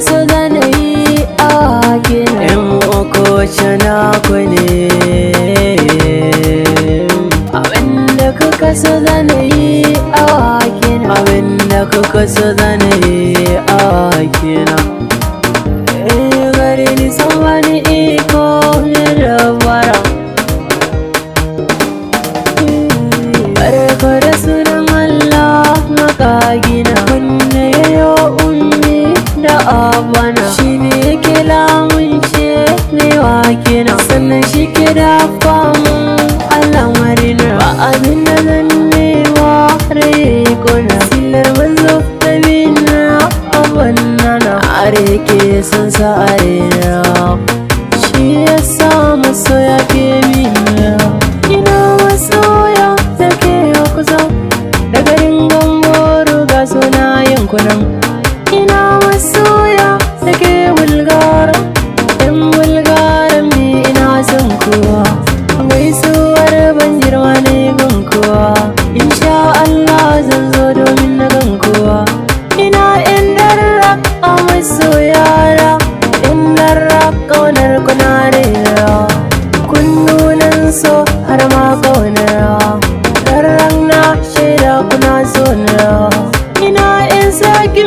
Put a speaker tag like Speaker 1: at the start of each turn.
Speaker 1: So zana yi a gina yan uku cana ku ne abinda kuka so zana yi a gina abinda kuka so zana yi a gina gari ni san wani iko ne da bara barko da sunan Allah maka gina wanne yayo da abana shine yake lamunce ne wa kenan sannan shi ke da famun al'amarin ba abin da zan nema rai kuna silar manzo da bina abin nana are ke san sa arena shi ya sa masoya ke bina ina masoya da ke kusa da garin gamboro ga suna yankunan ina masoya da ke wulgara ɗan wulgaran bi ina son kowa gaisuwar ban girma ne gan kowa insha Allah zan zo domin na gan kowa ina yan darra a masoyara yan darra ƙaunar kuna rera kunnunan so har ma ƙaunar darran na shaida kuna so na ina yan saki